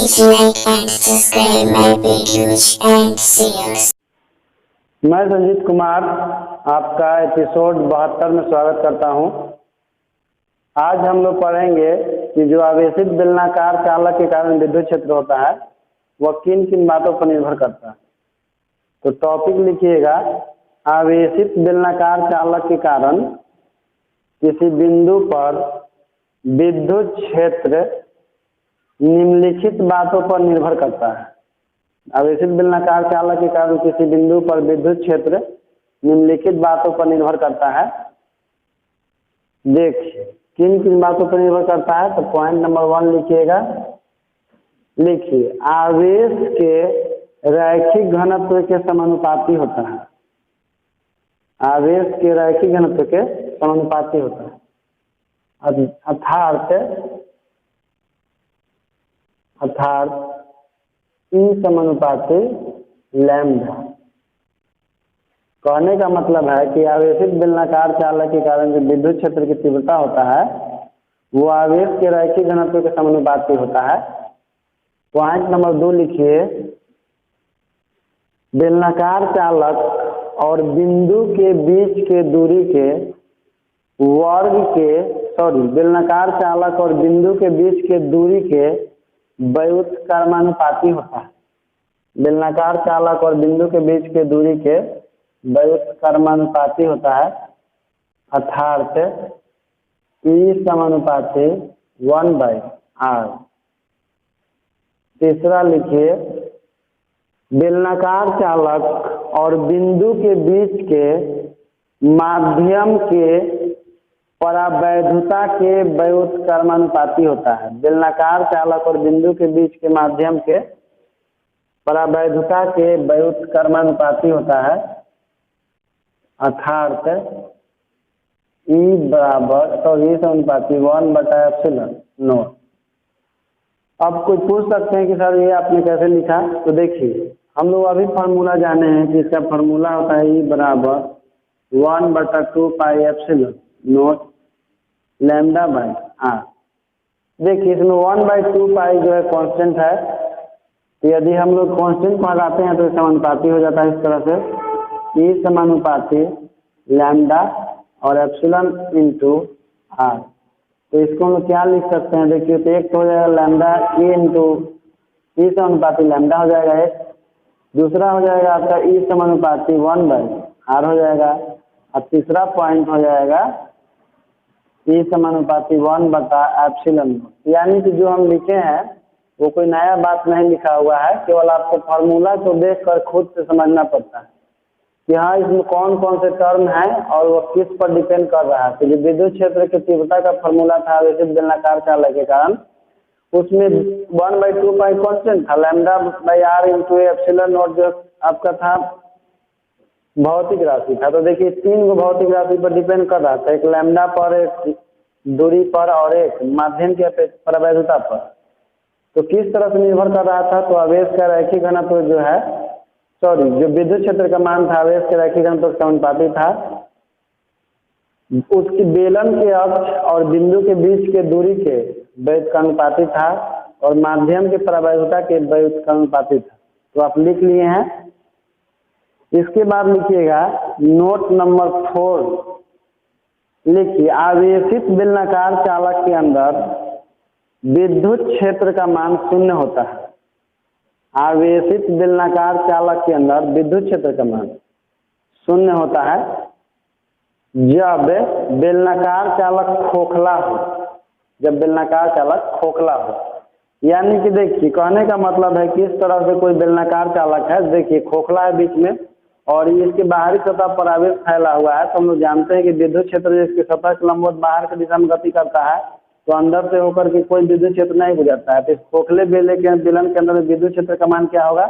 Please like and subscribe my videos and see us. मैं संजीत कुमार आपका episode 72 में स्वागत करता हूं। आज हम लोग पढ़ेंगे कि जो आवेशित बेलनाकार चालक के कारण विद्युत क्षेत्र होता है वह किन किन बातों पर निर्भर करता है। तो टॉपिक लिखिएगा, आवेशित बेलनाकार चालक के कारण किसी बिंदु पर विद्युत क्षेत्र निम्नलिखित बातों पर निर्भर करता है। आवेशित बेलनाकार चालक के कारण किसी बिंदु पर विद्युत क्षेत्र निम्नलिखित बातों पर निर्भर करता है। देखिए किन किन बातों पर निर्भर करता है। तो पॉइंट नंबर 1 लिखिएगा। लिखिए, आवेश के रैखिक घनत्व के समानुपाती होता है। आवेश के रैखिक घनत्व के समानुपाती होता है, अर्थात ई समानुपाती लैम्डा। कहने का मतलब है कि आवेशित बेलनाकार चालक के कारण जो विद्युत क्षेत्र की तीव्रता होता है वो आवेश के रैखिक घनत्व के समानुपाती होता है। पॉइंट नंबर 2 लिखिए, बेलनाकार चालक और बिंदु के बीच के दूरी के बेलनाकार चालक और बिंदु के बीच के दूरी के व्युत्क्रमानुपाती होता है। बेलनाकार चालक और बिंदु के बीच के दूरी के व्युत्क्रमानुपाती होता है, अर्थात ई समानुपाती 1/r। तीसरा लिखिए, बेलनाकार चालक और बिंदु के बीच के माध्यम के परावैधुता के व्युत्क्रमानुपाती होता है। बेलनाकार चालक और बिंदु के बीच के माध्यम के परावैधुता के व्युत्क्रमानुपाती होता है, अर्थात ई समानुपाती 1/ε0। अब कोई पूछ सकते हैं कि सर ये आपने कैसे लिखा। तो देखिए, हम लोग अभी फार्मूला जाने हैं कि इसका फार्मूला होता है ई बराबर 1/2πε0 λ/r। देखिए इसमें 1/2π जो है कांस्टेंट है, तो यदि हम लोग कांस्टेंट को हटाते हैं तो समानुपाती हो जाता है इस तरह से, ई समानुपाती लैम्डा और एप्सिलॉन इंटू आर। तो इसको हम लोग क्या लिख सकते हैं। देखिए तो एक तो हो जाएगा लैम्डा ए इंटू ई समानुपाती लैम्डा हो जाएगा एक, दूसरा हो जाएगा आपका ई समानुपाती 1/r हो जाएगा, और तीसरा पॉइंट हो जाएगा ई समानुपाती 1/ε0। यानी कि जो हम लिखे हैं वो कोई नया बात नहीं लिखा हुआ है, केवल आपको फार्मूला को देखकर खुद से समझना पड़ता है कि हाँ इसमें कौन कौन से टर्म है और वो किस पर डिपेंड कर रहा है। तो जो विद्युत क्षेत्र की तीव्रता का फार्मूला था आवेशित बेलनाकार चालक के कारण, उसमें 1/2π कांस्टेंट था, λ/r इंटू ε0 जो आपका था भौतिक राशि था। तो देखिए 3 भौतिक राशि पर डिपेंड कर रहा था, एक लैम्डा पर, एक दूरी पर और एक माध्यम के परावैधुता पर। तो किस तरह से निर्भर कर रहा था। तो आवेश का रैखिक घनत्व जो है जो विद्युत क्षेत्र का मान था आवेश के रैखिक घनत्व के समानुपाती था, उसकी बेलन के अक्ष और बिंदु के बीच के दूरी के व्युत्क्रमानुपाती था, और माध्यम के परावैधुता के व्युत्क्रमानुपाती था। तो आप लिख लिए हैं। इसके बाद लिखिएगा नोट नंबर 4। लिखिए, आवेशित बेलनाकार चालक के अंदर विद्युत क्षेत्र का मान शून्य होता है। आवेशित बेलनाकार चालक के अंदर विद्युत क्षेत्र का मान शून्य होता है जब बेलनाकार चालक खोखला हो। जब बेलनाकार चालक खोखला हो, यानी कि देखिए कहने का मतलब है कि इस तरह से कोई बेलनाकार चालक है, देखिए खोखला है बीच में और इसके बाहरी सतह पर आवेश फैला हुआ है। तो हम लोग जानते हैं कि विद्युत क्षेत्र जिसकी सतह के लंबवत बाहर की दिशा में गति करता है, तो अंदर से होकर के कोई विद्युत क्षेत्र नहीं गुजरता है। तो इस खोखले बेलन के अंदर विद्युत क्षेत्र का मान क्या होगा,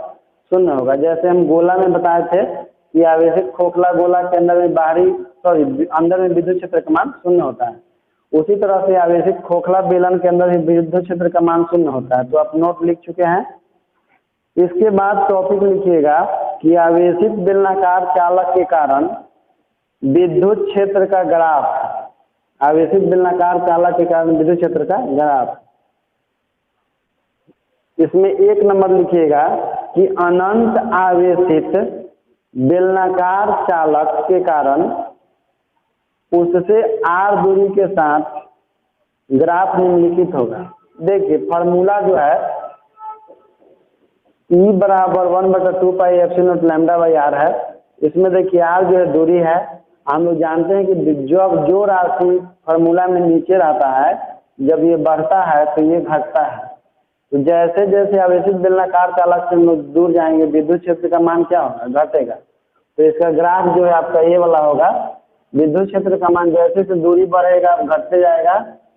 शून्य होगा। जैसे हम गोला में बताए थे कि आवेशित खोखला गोला के अंदर में अंदर में विद्युत क्षेत्र का मान शून्य होता है, उसी तरह से आवेशित खोखला बेलन के अंदर भी विद्युत क्षेत्र का मान शून्य होता है। तो आप नोट लिख चुके हैं। इसके बाद टॉपिक लिखिएगा कि आवेशित बेलनाकार चालक के कारण विद्युत क्षेत्र का ग्राफ, आवेशित बेलनाकार चालक के कारण विद्युत क्षेत्र का ग्राफ। इसमें 1 नंबर लिखिएगा कि अनंत आवेशित बेलनाकार चालक के कारण उससे r दूरी के साथ ग्राफ निम्नलिखित होगा। देखिए फॉर्मूला जो है E बराबर 1/2 pi epsilon lambda by r है। इसमें देखिए r जो है दूरी है। हम लोग जानते हैं कि जो राशि फॉर्मूला में नीचे रहता है जब ये बढ़ता है तो ये घटता है। तो जैसे जैसे आवेशित बेलनाकार चालक से हम लोग दूर जाएंगे विद्युत क्षेत्र का मान क्या होगा, घटेगा। तो इसका ग्राफ जो है आपका ये वाला होगा। विद्युत क्षेत्र का मान जैसे से दूरी बढ़ेगा घटते जाएगा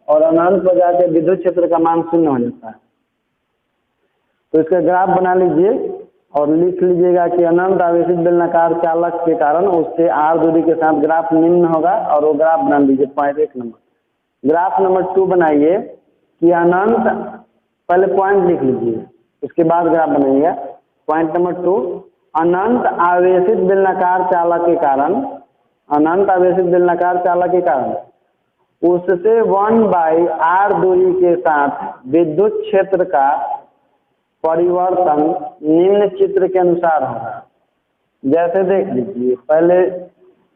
और अनंत हो जाकर विद्युत क्षेत्र का मान 0 हो जाता है। तो इसका ग्राफ बना लीजिए और लिख लीजिएगा कि अनंत आवेशित बेलनाकार चालक के कारण उससे r दूरी के साथ ग्राफ निम्न होगा और वो ग्राफ बना लीजिए। Point 1 number. ग्राफ नंबर 2 बनाइए कि अनंत, पहले पॉइंट लिख लीजिए उसके बाद ग्राफ बनाइएगा। पॉइंट नंबर 2, अनंत आवेशित बेलनाकार चालक के कारण, अनंत आवेशित बेलनाकार चालक के कारण उससे 1/r दूरी के साथ विद्युत क्षेत्र का परिवर्तन निम्न चित्र के अनुसार होगा। जैसे देख लीजिए, पहले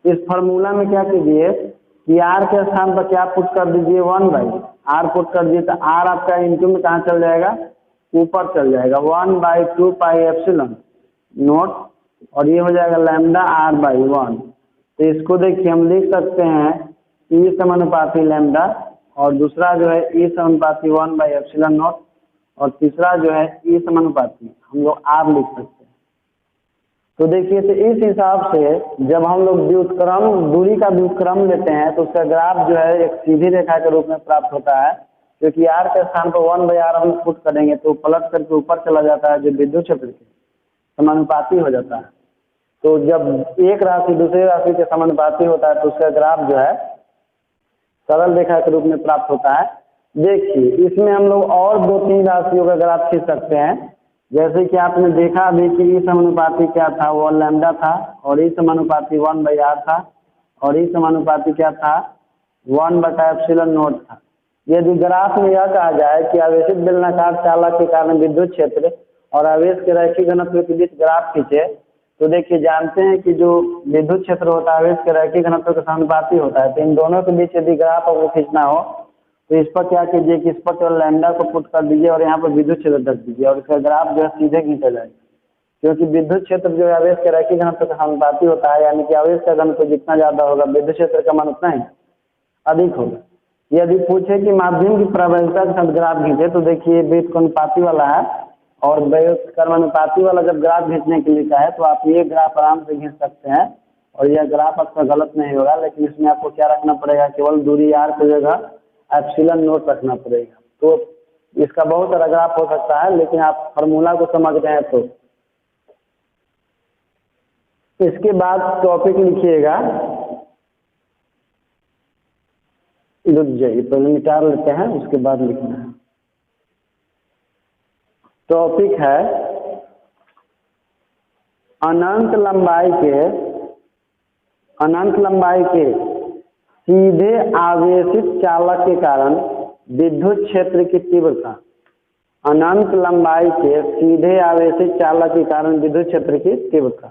इस फॉर्मूला में क्या कीजिए कि r के स्थान पर क्या पुट कर दीजिए, 1/r पुट कर दिए तो r आपका इंटू में कहाँ चल जाएगा, ऊपर चल जाएगा। 1/2 पाई एप्सिलॉन नोट और ये हो जाएगा लैम्डा r/1। तो इसको देखिए हम लिख सकते हैं E समानुपाती लैम्डा और दूसरा जो है E समानुपाती 1/एप्सिलॉन नोट और तीसरा जो है E समानुपाती हम लोग r लिख सकते हैं। तो देखिए तो इस हिसाब से जब हम लोग व्युत्क्रम दूरी का व्युत्क्रम लेते हैं तो उसका ग्राफ जो है एक सीधी रेखा के रूप में प्राप्त होता है, क्योंकि r के स्थान पर 1/r हम पुट करेंगे तो पलट करके ऊपर चला जाता है, जो विद्युत क्षेत्र के समानुपाती हो जाता है। तो जब एक राशि दूसरी राशि के समानुपाती होता है तो उसका ग्राफ जो है सरल रेखा के रूप में प्राप्त होता है। देखिए इसमें हम लोग और 2-3 राशियों का ग्राफ खींच सकते हैं। जैसे कि आपने देखा अभी कि E समानुपाती क्या था, वो लैम्डा था और E समानुपाती 1/r था और E समानुपाती क्या था, 1/एप्सिलॉन नोट था। यदि ग्राफ में यह कहा जाए कि आवेशित बेलनाकार चालक के कारण विद्युत क्षेत्र और आवेश के रैखिक घनत्व के बीच ग्राफ खींचे तो देखिए जानते हैं कि जो विद्युत क्षेत्र होता है आवेश के रैखिक घनत्व के समानुपाती होता है। तो इन दोनों के बीच यदि ग्राफ आपको खींचना हो तो इस पर क्या कीजिए कि इस पर केवल लैम्डा को पुट कर दीजिए और यहाँ पर विद्युत क्षेत्र रख दीजिए और इसका ग्राफ जो है सीधे खींचा जाएगा, क्योंकि विद्युत क्षेत्र जो है आवेश के रैखिक घनत्व का समानुपाती होता है, यानी कि आवेश का घनत्व जितना ज्यादा होगा विद्युत क्षेत्र का मान उतना ही अधिक होगा। यदि पूछे कि माध्यम की प्रबलता के साथ ग्राफ खींचे तो देखिए व्युत्क्रमानुपाती वाला है और व्युत्क्रमानुपाती वाला जब ग्राफ खींचने के लिए चाहे तो आप ये ग्राफ आराम से खींच सकते हैं और यह ग्राफ आपका गलत नहीं होगा। लेकिन इसमें आपको क्या रखना पड़ेगा, केवल दूरी r की जगह एप्सिलॉन नोट रखना पड़ेगा। तो इसका बहुत सारा ग्राफ हो सकता है, लेकिन आप फार्मूला को समझ रहे हैं तो। इसके बाद टॉपिक लिखिएगा, रुक जाइए पहले मिटा लेते हैं उसके बाद लिखना है। टॉपिक है अनंत लंबाई के सीधे आवेशित चालक के कारण विद्युत क्षेत्र की तीव्रता। अनंत लंबाई के सीधे आवेशित चालक के कारण विद्युत क्षेत्र की तीव्रता।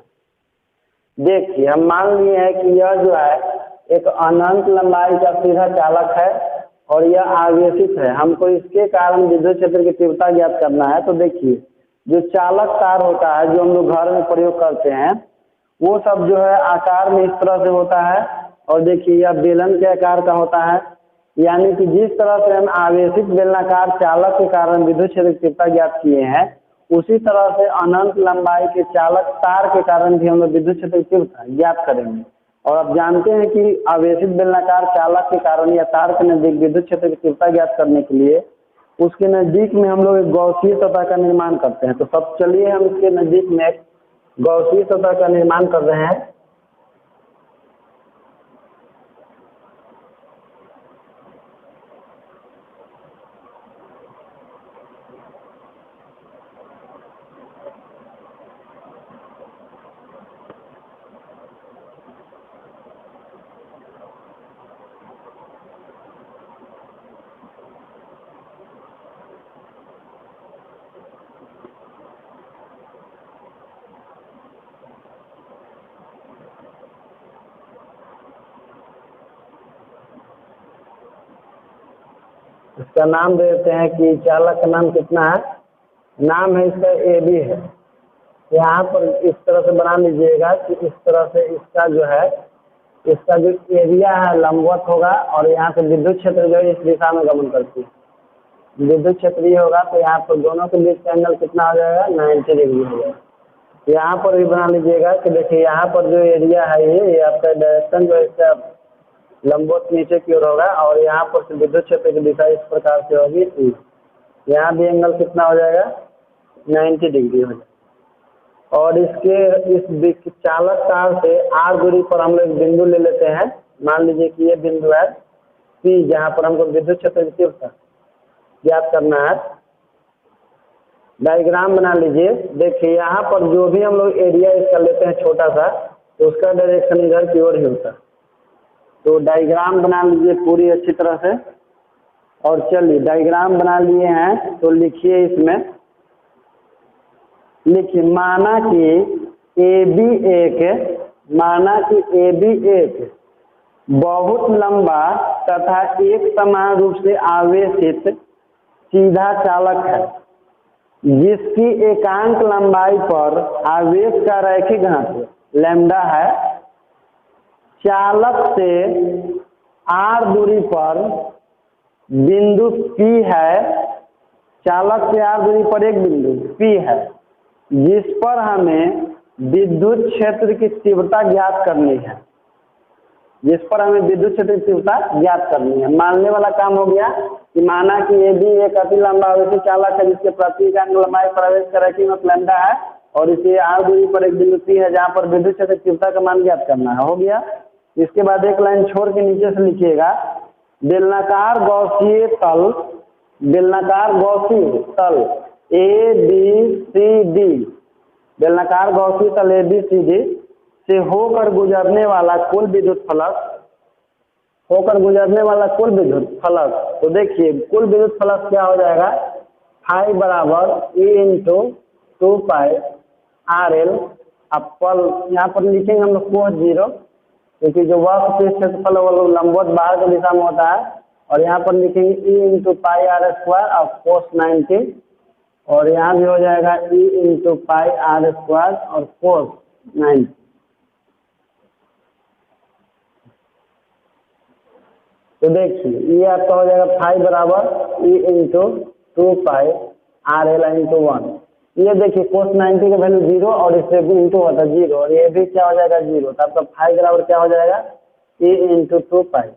देखिए हम मान लिए हैं कि यह जो है एक अनंत लंबाई का सीधा चालक है और यह आवेशित है। हमको इसके कारण विद्युत क्षेत्र की तीव्रता ज्ञात करना है। तो देखिए जो चालक तार होता है जो हम लोग घर में प्रयोग करते हैं वो सब जो है आकार में इस तरह से होता है और देखिए यह बेलन के आकार का होता है, यानी कि जिस तरह से हम आवेशित बेलनाकार चालक के कारण विद्युत क्षेत्र की तीव्रता ज्ञात किए हैं उसी तरह से अनंत लंबाई के चालक तार के कारण भी हम लोग विद्युत क्षेत्र की तीव्रता ज्ञात करेंगे। और आप जानते हैं कि आवेशित बेलनाकार चालक के कारण या तार के नजदीक विद्युत क्षेत्र की तीव्रता ज्ञात करने के लिए उसके नजदीक में हम लोग एक गौसीय सतह का निर्माण करते हैं। तो सब चलिए हम इसके नजदीक में एक गौसीय सतह का निर्माण कर रहे हैं। इसका नाम दे देते हैं कि चालक का नाम कितना है, नाम है इसका ए बी है। यहाँ पर इस तरह से बना लीजिएगा कि इस तरह से इसका जो है, इसका जो एरिया है लंबवत होगा और यहाँ से विद्युत क्षेत्र जो है इस दिशा में गमन करती है। विद्युत क्षेत्र ये होगा तो यहाँ पर दोनों के बीच का एंगल कितना हो जाएगा, 90 डिग्री हो जाएगा। यहाँ पर भी बना लीजिएगा कि देखिए यहाँ पर जो एरिया है ये आपका डायरेक्शन जो है इसका लंबवत नीचे की ओर होगा और यहाँ पर से विद्युत क्षेत्र की दिशा इस प्रकार से होगी। यहाँ भी एंगल कितना हो जाएगा, 90 डिग्री हो जाएगा। और इसके इस चालक तार से r दूरी पर हम लोग बिंदु ले लेते हैं। मान लीजिए कि ये बिंदु है P, जहाँ पर हमको विद्युत क्षेत्र की तीव्रता ज्ञात करना है। डायग्राम बना लीजिए। देखिए यहाँ पर जो भी हम लोग एरिया इसका लेते हैं छोटा सा, तो उसका डायरेक्शन इधर की ओर ही होता है। तो डायग्राम बना लीजिए पूरी अच्छी तरह से। और चलिए डायग्राम बना लिए हैं तो लिखिए, इसमें लिखिए माना कि ए बी एक बहुत लंबा तथा एक समान रूप से आवेशित सीधा चालक है, जिसकी एकांक लंबाई पर आवेश का रैखिक घनत्व लैम्डा है। चालक से r दूरी पर बिंदु P है, चालक से r दूरी पर एक बिंदु P है, जिस पर हमें विद्युत क्षेत्र की तीव्रता ज्ञात करनी है। मानने वाला काम हो गया कि माना कि ये भी एक अति लंबा आवेशित चालक है जिसके प्रति इकाई लंबाई पर आवेश का रैखिक घनत्व लैम्डा है और इसे r दूरी पर एक बिंदु P है जहाँ पर विद्युत क्षेत्र की तीव्रता का मान ज्ञात करना है। हो गया। इसके बाद एक लाइन छोड़ के नीचे से लिखिएगा, बेलनाकार गौसीय तल ABCD, बेलनाकार गौसीय तल ABCD से होकर गुजरने वाला कुल विद्युत फलक, तो देखिए कुल विद्युत फलक क्या हो जाएगा, फाई बराबर E इंटू 2 पाई RL। अब पल यहाँ पर लिखेंगे हम लोग कोस 0, क्योंकि जो वक्र क्षेत्रफल वो लंबवत बाहर की दिशा में होता है। और यहाँ पर लिखेंगे E into pi R square और कोस 90, और यहाँ भी हो जाएगा E into pi R square और कोस 90। तो देखिए ये आपका हो जाएगा फाई बराबर E इंटू 2 पाई RL इंटू 1। ये देखिए कोस 90 का वैल्यू 0 और इससे भी इंटू होता है 0 और ये भी क्या हो जाएगा 0। तो आपका फाई बराबर क्या हो जाएगा, E इंटू 2 पाई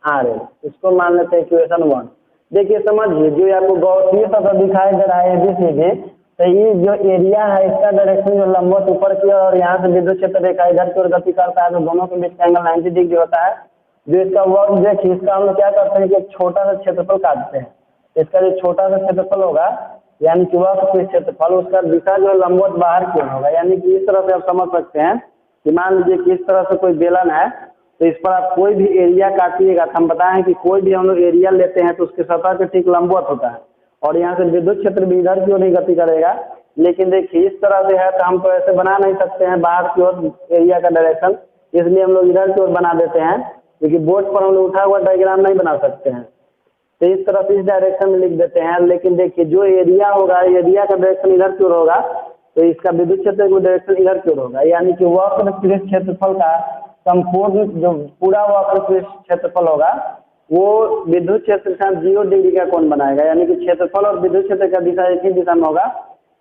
RL। इसको मान लेते हैं इक्वेशन 1। देखिए समझिए, जो आपको गौसीय सतह दिखाई दे रहा है ABCD, तो ये जो एरिया है इसका डायरेक्शन जो लंबवत ऊपर की ओर और यहाँ से विद्युत क्षेत्र रेखा इधर की ओर गति करता है, तो दोनों के बीच का एंगल 90 डिग्री होता है। जो इसका वर्क देखिए, इसका हम लोग क्या करते हैं कि एक छोटा सा क्षेत्रफल काटते हैं। इसका जो छोटा सा क्षेत्रफल होगा यानी कि वक्र क्षेत्रफल, उसका दिशा जो लंबवत बाहर की ओर होगा। यानी कि इस तरह से आप समझ सकते हैं कि मान लीजिए कि इस तरह से कोई बेलन है, तो इस पर आप कोई भी एरिया काटिएगा, तो हम बताएं कि कोई भी हम लोग एरिया लेते हैं तो उसके सतह के ठीक लंबवत होता है और यहाँ से विद्युत क्षेत्र भी इधर की ओर ही गति करेगा। लेकिन देखिए इस तरह से है तो हम तो ऐसे बना नहीं सकते हैं बाहर की ओर एरिया का डायरेक्शन, इसलिए हम लोग इधर की ओर बना देते हैं, क्योंकि बोर्ड पर हम लोग उठा हुआ डायग्राम नहीं बना सकते हैं। तो इस तरह से इस डायरेक्शन में लिख देते हैं। लेकिन देखिए जो एरिया होगा, एरिया का डायरेक्शन इधर की ओर होगा, तो इसका विद्युत क्षेत्र का डायरेक्शन इधर की ओर होगा। यानी कि वक्र पृष्ठ क्षेत्रफल का संपूर्ण जो पूरा वक्र पृष्ठ क्षेत्रफल होगा वो विद्युत क्षेत्र के साथ 0 डिग्री का कोण बनाएगा। यानी कि क्षेत्रफल और विद्युत क्षेत्र का दिशा एक ही दिशा में होगा,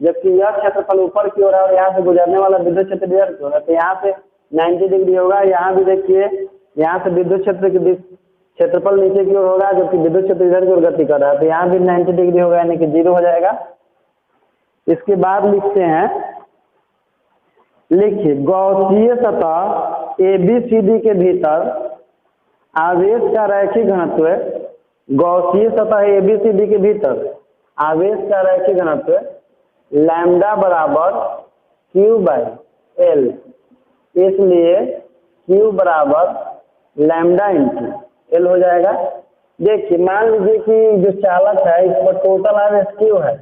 जबकि यह क्षेत्रफल ऊपर की ओर है और यहाँ से गुजरने वाला विद्युत क्षेत्र इधर की ओर है, तो यहाँ से 90 डिग्री होगा। यहाँ भी देखिए यहाँ से विद्युत क्षेत्र की क्षेत्रफल नीचे की ओर होगा, जबकि विद्युत क्षेत्र इधर की ओर गति कर रहा है, तो यहाँ भी 90 डिग्री होगा, यानी कि 0 हो जाएगा। इसके बाद लिखते हैं, लिखिए गौसीय सतह ABCD के भीतर आवेश का रैखिक घनत्व, गौसीय सतह ABCD के भीतर आवेश का रैखिक घनत्व लैम्डा बराबर Q बाई L, इसलिए Q बराबर लैम्डा इंटू L हो जाएगा। देखिए मान लीजिए कि जो चालक है इस पर टोटल आवेश Q है,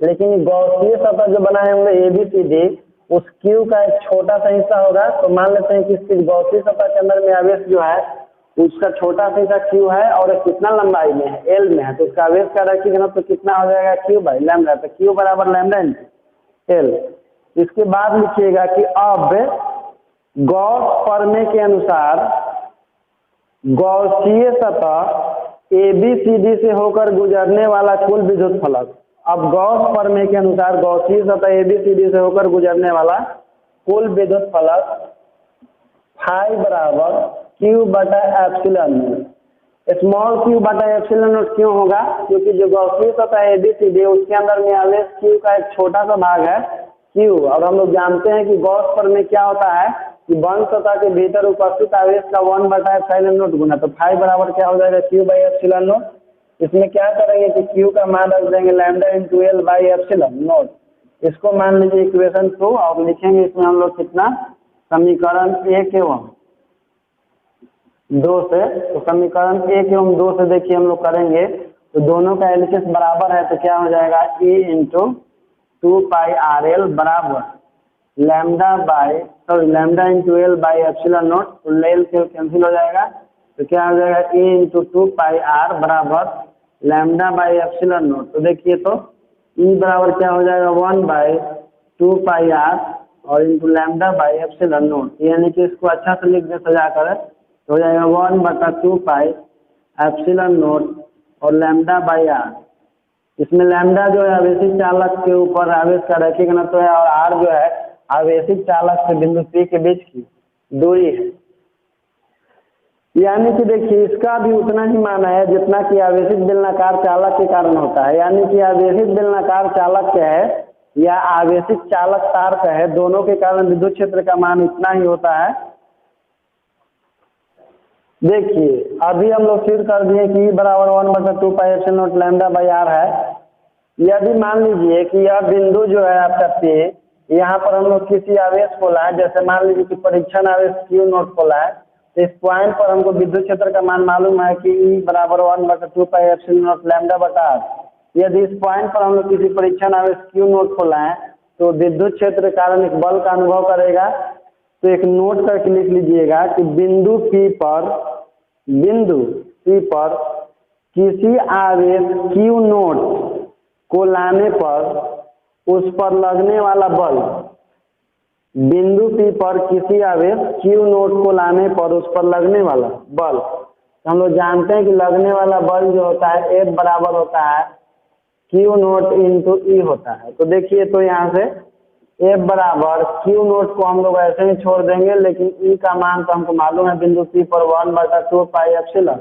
लेकिन गौसीय सतह जो बनाए होंगे ABCD, उस Q का एक छोटा सा हिस्सा होगा। तो मान लेते हैं कि इसकी गौसीय सतह के अंदर में आवेश जो है उसका छोटा सा क्यू है और कितना लंबाई में है, एल में है, तो उसका आवेश का रैखिक घनत्व तो कितना हो जाएगा, क्यू बाई लैम्डा। तो क्यू बराबर लैम्डा इंटू एल। इसके बाद लिखिएगा कि अब गॉस प्रमेय के अनुसार गॉसीय सतह एबीसीडी से होकर गुजरने वाला कुल विद्युत फलक। अब गॉस प्रमेय के अनुसार गॉसीय सतह एबीसीडी से होकर गुजरने वाला कुल विद्युत फलक फाई बराबर क्यू बटा एप्सिलॉन नॉट। स्मॉल क्यू बटा एप्सिलॉन नॉट क्यों होगा, क्योंकि जो गॉसीय सतह एबीसीडी उसके अंदर में आवेश क्यू का एक छोटा सा भाग है क्यू, और हम लोग जानते हैं कि गॉस प्रमेय क्या होता है कि बंद सतह के भीतर उपस्थित आवेश का 1 बटा एप्सिलॉन नॉट गुना, तो फाई बराबर क्या हो जाएगा, क्यू बाई एप्सिलॉन नॉट। इसमें क्या करेंगे कि क्यू का मान रख देंगे lambda into L by epsilon not. इसको मान लीजिए इक्वेशन 2 और लिखेंगे इसमें हम लोग कितना, समीकरण 1 एवं 2 से। तो समीकरण 1 एवं 2 से देखिए हम लोग करेंगे तो दोनों का एलसीएस बराबर है, तो क्या हो जाएगा E इंटू 2 पाई आर एल बराबर lambda into L by epsilon not. तो एल से कैंसिल हो जाएगा, तो क्या हो जाएगा E इंटू 2 पाई आर बराबर लैम्डा बाई एप्सिलॉन नॉट। तो देखिए तो E बराबर क्या हो जाएगा 1 बाई 2 पाई आर और into lambda by epsilon not, यानी कि इसको अच्छा से लिख दे सजा कर, तो हो जाएगा 1 बटा 2 पाई एप्सिलॉन नॉट और लैम्डा बाई आर। इसमें लैम्डा जो है आवेशित चालक के ऊपर आवेश का रैखिक घनत्व है और आर जो है आवेशित चालक से बिंदु P के बीच की दूरी है। यानी कि देखिए इसका भी उतना ही माना है जितना कि आवेशित बेलनाकार चालक के कारण होता है, यानी कि आवेशित बेलनाकार चालक क्या है या आवेशित चालक तार का है, दोनों के कारण विद्युत क्षेत्र का मान इतना ही होता है। देखिए अभी हम लोग सिद्ध कर दिए कि बराबर 1 बटा 2 pi epsilon naught lambda by R है। यदि मान लीजिए कि यह बिंदु जो है आपका P, यहाँ पर हम लोग किसी आवेश को लाए, जैसे मान लीजिए कि परीक्षण आवेश Q नोट को लाए, तो इस पॉइंट पर हमको विद्युत क्षेत्र का मान मालूम है कि E बराबर 1 बटा 2 पाई एप्सिलॉन नॉट लैम्डा बटा आर। यदि इस पॉइंट पर हम लोग किसी परीक्षण आवेश Q नोट को लाए तो विद्युत क्षेत्र के कारण एक बल का अनुभव करेगा। तो एक नोट करके लिख लीजिएगा कि बिंदु P पर किसी आवेश Q नोट को लाने पर उस पर लगने वाला बल, बिंदु P पर किसी आवेश Q नोट को लाने पर उस पर लगने वाला बल, तो हम लोग जानते हैं कि लगने वाला बल जो होता है F बराबर होता है Q नोट इंटू E होता है। तो देखिए तो यहाँ से F बराबर Q नोट को हम लोग ऐसे ही छोड़ देंगे, लेकिन E का मान तो हमको मालूम है बिंदु P पर 1 बटा 2 पाई एप्सिलॉन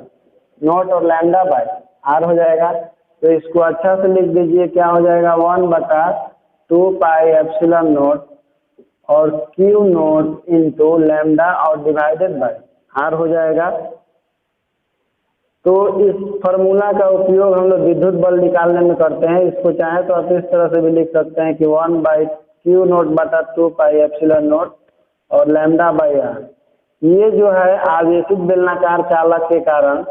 नोट और लैम्डा बाई आर हो जाएगा। तो इसको अच्छा से लिख दीजिए, क्या हो जाएगा 1 बटा 2 पाई एप्सिलॉन नोट और Q नोट इंटू लैम्डा और डिवाइडेड बाई आर हो जाएगा। तो इस फार्मूला का उपयोग हम लोग विद्युत बल निकालने में करते हैं। इसको चाहे तो आप इस तरह से भी लिख सकते हैं कि 1 बाई Q नोट बटा 2 पाई एप्सिलॉन नोट और लैम्डा बाई आर। ये जो है आवेशित बेलनाकार चालक के कारण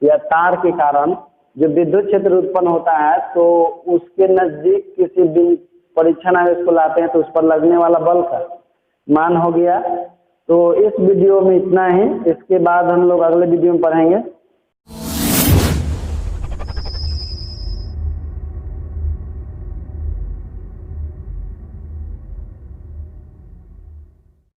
या तार के कारण जो विद्युत क्षेत्र उत्पन्न होता है, तो उसके नजदीक किसी परीक्षण आवेश को लाते हैं तो उस पर लगने वाला बल का मान हो गया। तो इस वीडियो में इतना ही, इसके बाद हम लोग अगले वीडियो में पढ़ेंगे।